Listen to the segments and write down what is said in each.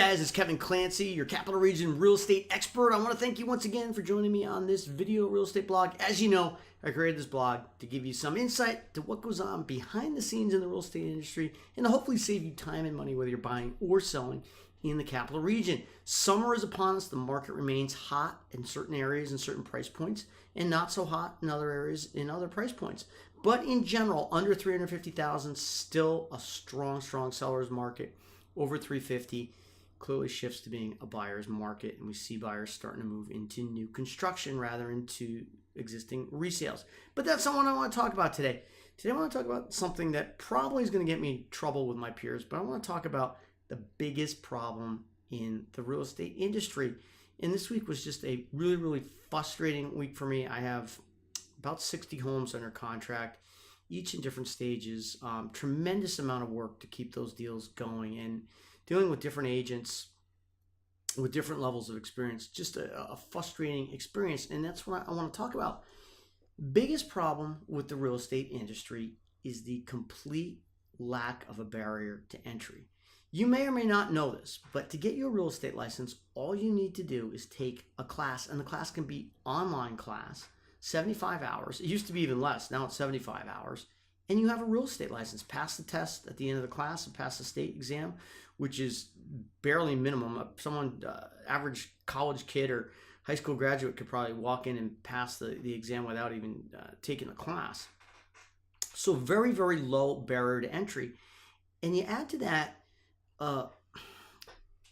guys, it's Kevin Clancy, your Capital Region real estate expert. I want to thank you once again for joining me on this video real estate blog. As you know, I created this blog to give you some insight to what goes on behind the scenes in the real estate industry and to hopefully save you time and money whether you're buying or selling in the Capital Region. Summer is upon us. The market remains hot in certain areas and certain price points and not so hot in other areas in other price points. But in general, under 350,000, still a strong seller's market. Over 350 clearly shifts to being a buyer's market, and we see buyers starting to move into new construction rather into existing resales. But that's not what I want to talk about today. Today I want to talk about something that probably is going to get me in trouble with my peers, but I want to talk about the biggest problem in the real estate industry. And this week was just a really frustrating week for me. I have about 60 homes under contract, each in different stages. Tremendous amount of work to keep those deals going and dealing with different agents with different levels of experience. Just a frustrating experience, and that's what I want to talk about. Biggest problem with the real estate industry is the complete lack of a barrier to entry. You may or may not know this, but to get your real estate license, all you need to do is take a class, and the class can be online class, 75 hours. It used to be even less. Now it's 75 hours. And you have a real estate license. Pass the test at the end of the class and pass the state exam, which is barely minimum. Someone, average college kid or high school graduate could probably walk in and pass the exam without even taking the class. So very low barrier to entry. And you add to that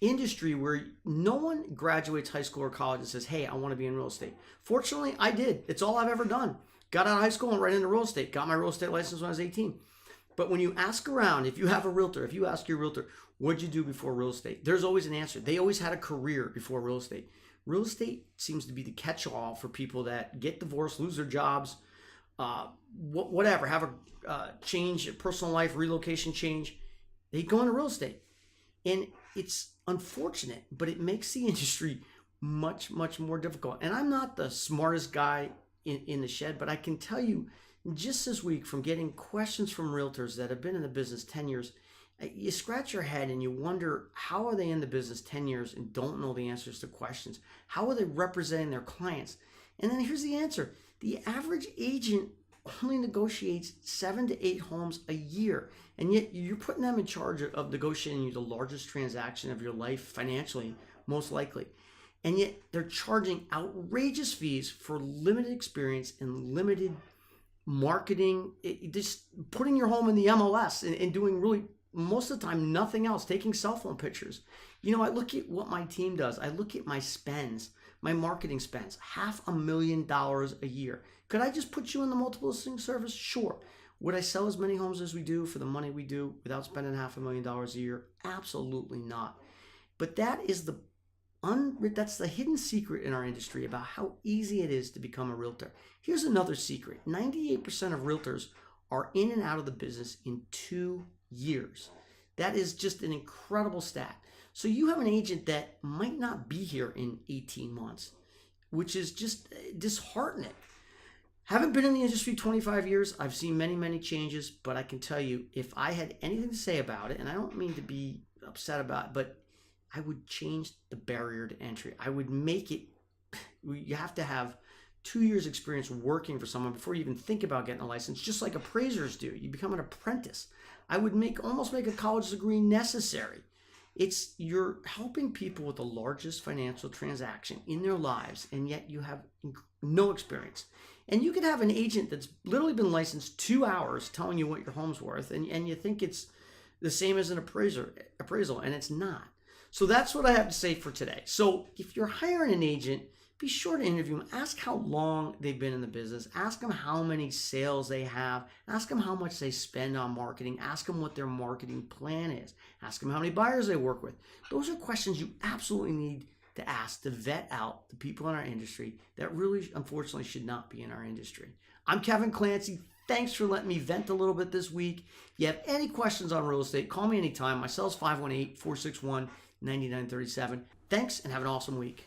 industry where no one graduates high school or college and says, hey, I want to be in real estate. Fortunately, I did. It's all I've ever done. Got out of high school and right into real estate. Got my real estate license when I was 18. But when you ask around, if you have a realtor, if you ask your realtor, what'd you do before real estate? There's always an answer. They always had a career before real estate. Real estate seems to be the catch-all for people that get divorced, lose their jobs, whatever, have a change, a personal life, relocation change. They go into real estate. And it's unfortunate, but it makes the industry much more difficult. And I'm not the smartest guy in the shed, but I can tell you just this week from getting questions from realtors that have been in the business 10 years, you scratch your head and you wonder, how are they in the business 10 years and don't know the answers to questions? How are they representing their clients? And then here's the answer. The average agent only negotiates 7 to 8 homes a year. And yet you're putting them in charge of negotiating the largest transaction of your life financially, most likely. And yet they're charging outrageous fees for limited experience and limited marketing, just putting your home in the MLS and doing really, most of the time, nothing else, taking cell phone pictures. You know, I look at what my team does. I look at my spends, my marketing spends, $500,000 a year. Could I just put you in the multiple listing service? Sure. Would I sell as many homes as we do for the money we do without spending $500,000 a year? Absolutely not. But that is that's the hidden secret in our industry about how easy it is to become a realtor. Here's another secret. 98% of realtors are in and out of the business in 2 years. That is just an incredible stat. So you have an agent that might not be here in 18 months, which is just disheartening. Haven't been in the industry 25 years. I've seen many changes, but I can tell you, if I had anything to say about it, and I don't mean to be upset about it, but I would change the barrier to entry. I would make it, you have to have 2 years experience working for someone before you even think about getting a license, just like appraisers do. You become an apprentice. I would almost make a college degree necessary. You're helping people with the largest financial transaction in their lives, and yet you have no experience. And you could have an agent that's literally been licensed 2 hours telling you what your home's worth, and you think it's the same as an appraisal, and it's not. So that's what I have to say for today. So if you're hiring an agent, be sure to interview them. Ask how long they've been in the business. Ask them how many sales they have. Ask them how much they spend on marketing. Ask them what their marketing plan is. Ask them how many buyers they work with. Those are questions you absolutely need to ask to vet out the people in our industry that really, unfortunately, should not be in our industry. I'm Kevin Clancy. Thanks for letting me vent a little bit this week. If you have any questions on real estate, call me anytime. My cell is 518-461-9937. Thanks, and have an awesome week.